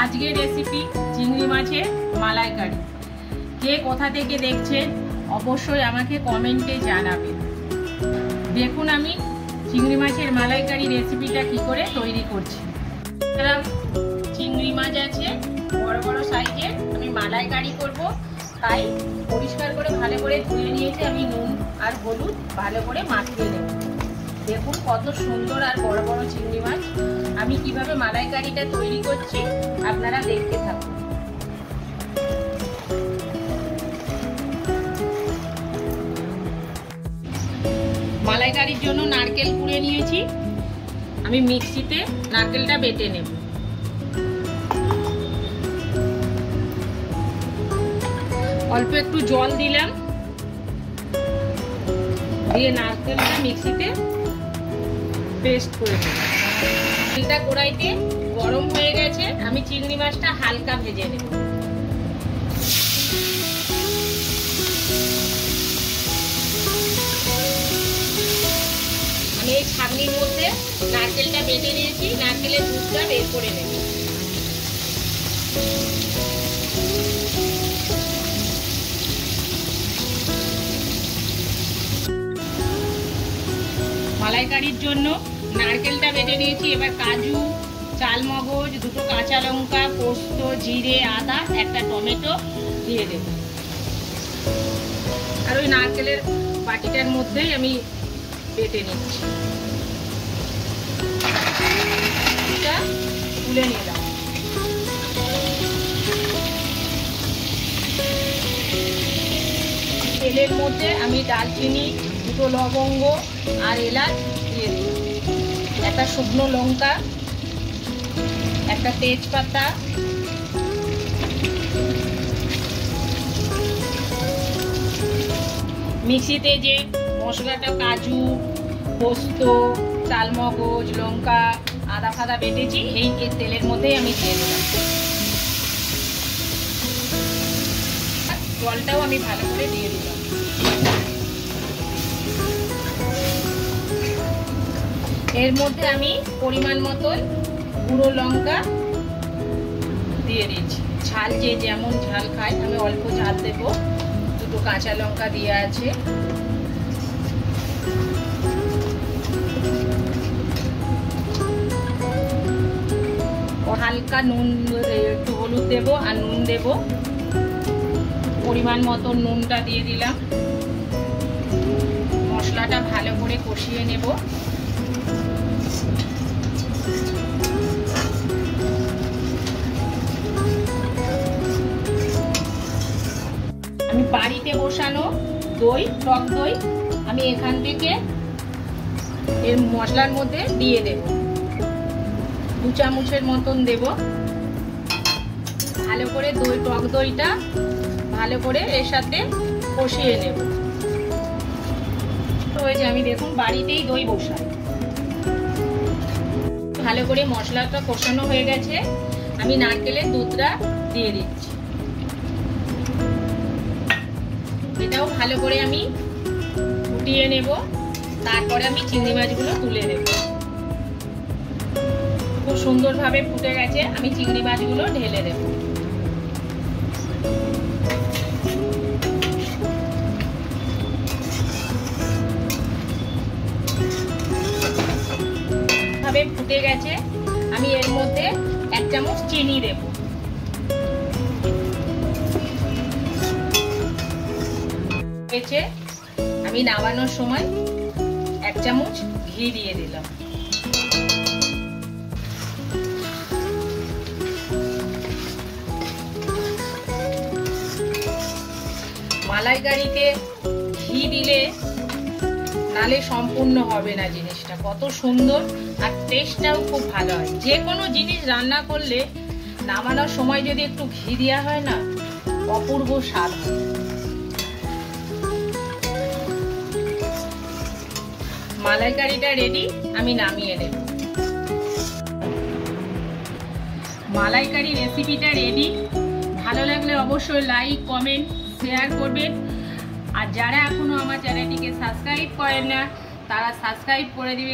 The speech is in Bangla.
আজকের রেসিপি চিংড়ি মাছের মালাইকারি। কে কোথা থেকে দেখছেন অবশ্যই আমাকে কমেন্টে জানাবেন। দেখুন আমি চিংড়ি মাছের মালাইকারি রেসিপিটা কি করে তৈরি করছি। চিংড়ি মাছ আছে বড় বড় সাইজের, আমি মালাইকারি করব, তাই পরিষ্কার করে ভালো করে ধুয়ে নিয়েছি। আমি নুন আর হলুদ ভালো করে মাখিয়ে নেব। দেখুন কত সুন্দর আর বড় বড় চিংড়ি মাছ। আমি কিভাবে মালাইকারিটা তৈরি করছি আপনারা দেখতে থাকুন। মালাইকারির জন্য নারকেল কুড়ে নিয়েছি, আমি মিক্সিতে নারকেলটা বেটে নেব। অল্প একটু জল দিলাম, দিয়ে নারকেলটা মিক্সিতে পেস্ট করে নেব। তেলটা কড়াইতে গরম হয়ে গেছে, আমি চিংড়ি মাছটা হালকা ভেজে নেব। আমি এই ছাঁকনির মধ্যে নারকেলটা বেটে নিয়েছি, নারকেলের দুধটা বের করে নেব। মালাইকারির জন্য নারকেলটা বেটে নিয়েছি, এবার কাজু, চালমগজ, দুটো কাঁচা লঙ্কা, পোস্ত, জিরে, আদা, একটা টমেটো দিয়ে দেব। আর ওই নারকেলের বাটিটার মধ্যেই আমি বেটে নিচ্ছি। এটা তুলে নিলাম। তেলের মধ্যে আমি দারচিনি, দুটো লবঙ্গ আর এলাচ দিয়ে দিই, একটা শুকনো লঙ্কা, একটা তেজপাতা, মিক্সিতে যে মশলাটা কাজু, পোস্ত, চালমগজ, লঙ্কা, আদা ফাদা বেটেছি এই তেলের মধ্যেই আমি দিয়ে দিলাম। জলটাও আমি ভালো করে দিয়ে দিলাম। এর মধ্যে আমি পরিমাণ মতন গুঁড়ো লঙ্কা দিয়ে দিচ্ছি। ঝাল যে যেমন ঝাল খায়, আমি অল্প ঝাল দেব। দুটো কাঁচা লঙ্কা দিয়ে আছে। হালকা নুন, একটু হলুদ দেব আর নুন দেব। পরিমাণ মতো নুনটা দিয়ে দিলাম। মশলাটা ভালো করে কষিয়ে নেব। আমি বাড়িতে বসানো দই, টক দই, আমি এখান থেকে এর মশলার মধ্যে দিয়ে দেব। 2 চামচের মতন দেব। ভালো করে টক দইটা ভালো করে এর সাথে কষিয়ে নেব। তো এই যে আমি দেখুন বাড়িতেই দই বসাই। ভালো করে মশলাটা কষানো হয়ে গেছে, আমি নারকেলের দুধটা দিয়ে দিচ্ছি। এটাও ভালো করে আমি ফুটিয়ে নেব। তারপরে আমি চিংড়ি মাছগুলো তুলে নেব। খুব সুন্দরভাবে ফুটে গেছে, আমি চিংড়ি মাছগুলো ঢেলে দেব। ভাবে ফুটে গেছে, আমি এর মধ্যে 1 চামচ চিনি দেব। আমি নামানোর সময় 1 চামচ ঘি দিয়ে দিলাম। মালাইকারিতে ঘি দিলে নালে সম্পূর্ণ হবে না জিনিসটা। কত সুন্দর আর টেস্টটাও খুব ভালো হয়। যে কোনো জিনিস রান্না করলে নামানোর সময় যদি একটু ঘি দেওয়া হয় না, অপূর্ব স্বাদ হয়। মালাইকারিটা রেডি, আমি নামিয়ে নেব। মালাইকারি রেসিপিটা রেডি। ভালো লাগলে অবশ্যই লাইক, কমেন্ট, শেয়ার করবেন। আর যারা এখনো আমার চ্যানেলটিকে সাবস্ক্রাইব করেন না, তারা সাবস্ক্রাইব করে দিবেন।